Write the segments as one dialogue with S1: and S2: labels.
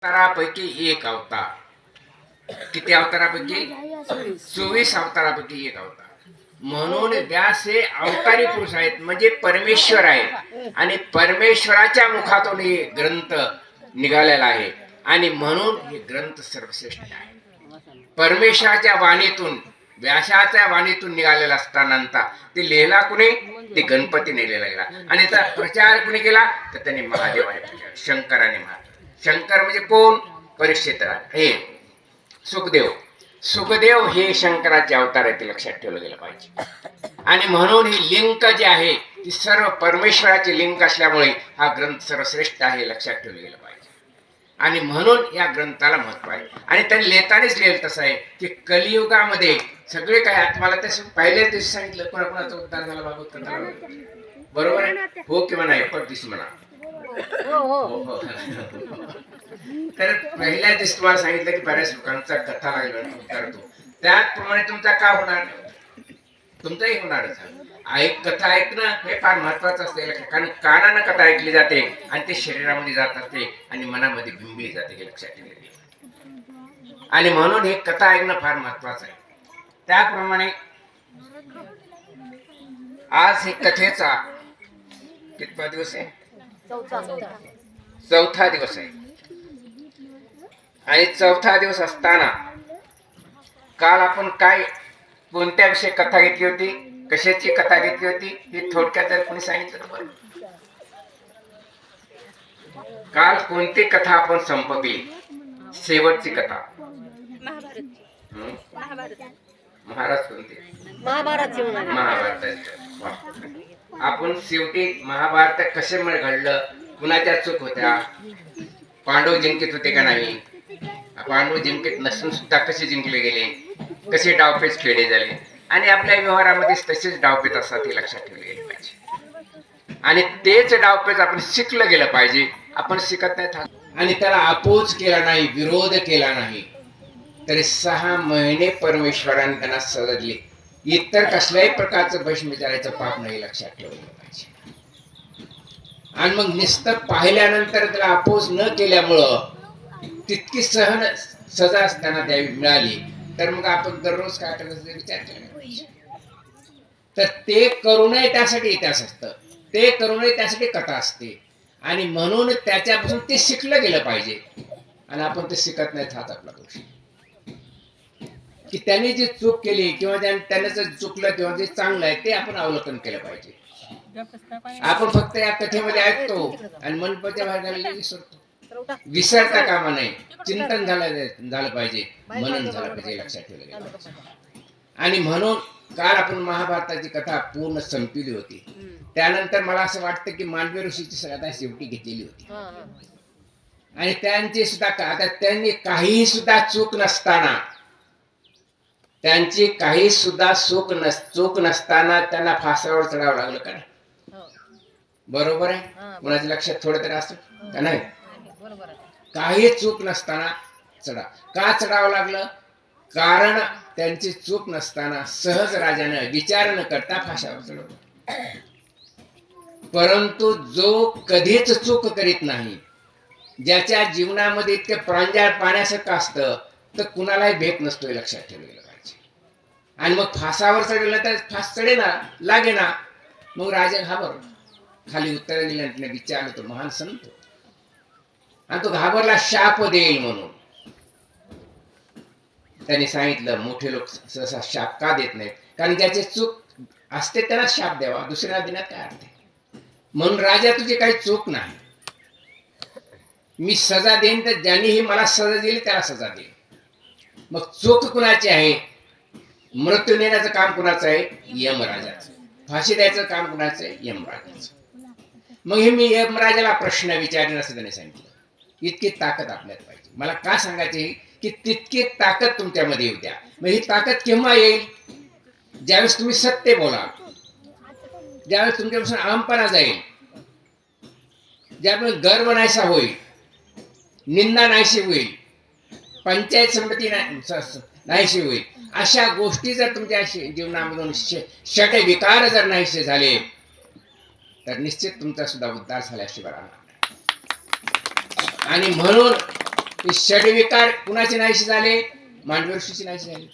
S1: अवतारापैकी एक अवतार. किती अवतारापैकी? 24 अवतारापैकी एक अवतार. म्हणून व्यास हे अवतारी पुरुष आहेत, म्हणजे परमेश्वर आहे आणि परमेश्वराच्या मुखातून हे ग्रंथ निघालेला आहे आणि म्हणून हे ग्रंथ सर्वश्रेष्ठ आहे. परमेश्वराच्या वाणीतून, व्यासाच्या वाणीतून निघालेला असताना ते लिहिला कुणी? ते गणपतीने लिहिला गेला. आणि त्याचा प्रचार कुणी केला? तर त्यांनी महादेवाने प्रचार, शंकराने. शंकर म्हणजे कोण? परीक्षित हे सुखदेव. सुखदेव हे शंकराचे अवतार आहे, ते लक्षात ठेवलं गेलं पाहिजे. आणि म्हणून ही लिंक जे आहे ती सर्व परमेश्वराची लिंक असल्यामुळे हा ग्रंथ सर्वश्रेष्ठ आहे, लक्षात ठेवलं गेलं पाहिजे. आणि म्हणून या ग्रंथाला महत्व आहे. आणि त्यांनी लिहितानाच लिहिलं तसं आहे की कलियुगामध्ये सगळे काय, आता मला तसं पहिल्याच दिवशी सांगितलं कोणाकोणाचा उद्धार झाला भागवत कथा, बरोबर आहे? हो किंवा नाही? पटदिशी म्हणा. तर पहिल्या दिवशी तुम्हाला सांगितलं की बऱ्याच लोकांचा कथा लागला उद्धारतो. त्याचप्रमाणे तुमचा का होणार? तुमचाही होणारच. ऐक कथा ऐकणं हे फार महत्वाचं असते, कारण कानानं कथा ऐकली जाते आणि ते शरीरामध्ये जात असते आणि मनामध्ये बिंबली जाते, हे लक्षात ठेवले. आणि म्हणून हे कथा ऐकणं फार महत्वाचं आहे. त्याप्रमाणे आज हे कथेचा कितवा दिवस आहे? चौथा दिवस आहे. आणि चौथा दिवस असताना काल आपण काय, कोणत्या विषयी कथा घेतली होती, कशाची कथा घेतली होती हे थोडक्यात जर कोणी सांगितलं तर बरं. काल कोणती कथा आपण संपवली? शेवटची कथा महाराज कोणते? महाभारताची. आपण शेवटी महाभारत कसे घडलं, कुणाच्या चूक होत्या, पांडव जिंकत होते का नाही, पांडव जिंकत नसून सुद्धा कसे जिंकले गेले, कसे डावपेच खेळले झाले, आणि आपल्या व्यवहारामध्ये तसेच डावपेच असतात, हे लक्षात ठेवले गेले पाहिजे. आणि तेच डावपेच आपण शिकलं गेलं पाहिजे. आपण शिकत नाही आणि त्याला अपोज केला नाही, विरोध केला नाही, तरी 6 महिने परमेश्वराने त्यांना सजा दिली. इतर कसल्याही प्रकारचं भ्रष्टाचाराचं पाप नाही, लक्षात ठेवलं पाहिजे. आणि मग नुसतं पाहिल्यानंतर त्याला अपोज न केल्यामुळं तितकी सजा त्यांना द्यावी मिळाली, तर मग आपण दररोज काय करायचं विचार केला पाहिजे. तर ते करू नये त्यासाठी इतिहास असतं, ते करू नये त्यासाठी कथा असते. आणि म्हणून त्याच्यापासून ते शिकलं गेलं पाहिजे. आणि आपण ते शिकत नाहीत, हाच आपला दोष. की त्यांनी जी चूक केली किंवा त्याने जर चुकलं किंवा जे चांगलं आहे ते आपण अवलोकन केलं पाहिजे. आपण फक्त या कथेमध्ये ऐकतो आणि मनपच्या भागाला विसरतो. विसरता कामा नये, चिंतन झालं पाहिजे, मनन झालं पाहिजे, लक्षात ठेवलं गेलं पाहिजे. आणि म्हणून काल आपण महाभारताची कथा पूर्ण संपली होती. त्यानंतर मला असं वाटतं की मांडवी ऋषीची कथा शेवटी घेतलेली होती. आणि त्यांची सुद्धा आता त्यांनी काही सुद्धा चूक नसताना, त्यांची काही सुद्धा चूक नसताना त्यांना फासावर चढावं लागलं का? बरोबर आहे? कोणाच्या लक्षात थोडं तरी असं का नाही? काही चूक नसताना का चढावं लागलं? कारण त्यांची चूक नसताना सहज राजानं विचार न करता फासावर चढवलं. परंतु जो कधीच चूक करीत नाही, ज्याच्या जीवनामध्ये इतके प्रांजळ पाण्यासारखं असतं, तर कुणालाही भेट नसतो, लक्षात ठेवलेलं पाहिजे. आणि मग फासावर चढवलं तर फास चढेना, लागेना. मग राजा घाबरला, खाली उत्तर दिल्यानंतर विचारलं तो महान संत, आणि तो घाबरला शाप देईल म्हणून. त्यांनी सांगितलं मोठे लोक सहसा शाप का देत नाहीत? कारण ज्याची चूक असते त्याला शाप द्यावा, दुसऱ्याला देण्यात काय अर्थ आहे? म्हणून राजा तुझी काही चूक नाही, मी सजा देईन, तर ज्यांनीही मला सजा दिली त्याला सजा देईन. मग चूक कुणाची आहे? मृत्यू नेण्याचं काम कुणाचं आहे? यमराजाचं. फाशी द्यायचं काम कुणाचं आहे? यमराजाचं. मग हे मी यमराजाला प्रश्न विचारेन असं त्याने सांगितलं. इतकी ताकद आपल्यात पाहिजे. मला का सांगायची की तितकी ताकद तुमच्यामध्ये येऊ द्या. मग ही ताकद केव्हा येईल? ज्यावेळेस तुम्ही सत्य बोला, ज्यावेळेस तुमच्यापासून अहंपणा जाईल, ज्यावेळेस गर्व नाहीसा होईल, निंदा नाहीशी होईल, पंचायत संमती नाहीशी होईल. अशा गोष्टी जर तुमच्या जीवनामधून षट विकार जर नाहीसे झाले, तर निश्चित तुमचा सुद्धा उद्धार झाल्याशिवाय राहणार. आणि म्हणून ते षडविकार कुणाचे नाहीसे झाले? मांडवी ऋषीचे नाहीसे झाले.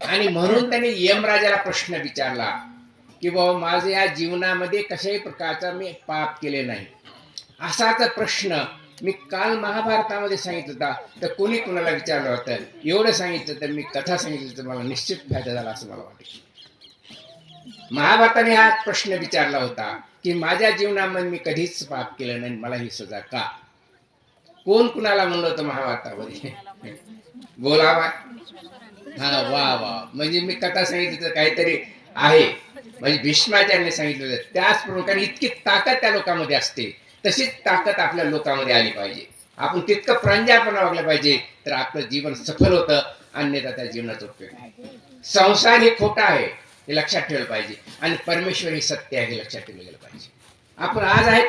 S1: आणि म्हणून त्याने यमराजाला प्रश्न विचारला की बाबा माझ्या या जीवनामध्ये कशाही प्रकारचा मी पाप केले नाही. असाच प्रश्न मी काल महाभारतामध्ये सांगितलं होता, तर कोणी कुणाला विचारलं होतं. एवढं सांगितलं तर मी कथा सांगितलं तर मला निश्चित फायदा झाला असं मला वाटतं. महाभारताने हा प्रश्न विचारला होता की माझ्या जीवनामध्ये मी कधीच पाप केलं नाही, मला ही सजा का? कोण कुणाला म्हणलं होतं महाभारतामध्ये? बोलावा. हा वा वा, म्हणजे मी कथा सांगितली तर काहीतरी आहे. म्हणजे भीष्माचार्याने सांगितलं होतं त्याच प्रकारे इतकी ताकद त्या लोकांमध्ये असते, तशीच ताकद आपल्या लोकांमध्ये आली पाहिजे. आपण तितकं प्रांजळपणे वागलं पाहिजे तर आपलं जीवन सफल होतं, अन्यथा त्या जीवनाचा उपयोग नाही. संसार हे खोटा आहे हे लक्षात ठेवलं पाहिजे आणि परमेश्वर हे सत्य आहे हे लक्षात ठेवलं गेलं पाहिजे. आपण आज आहे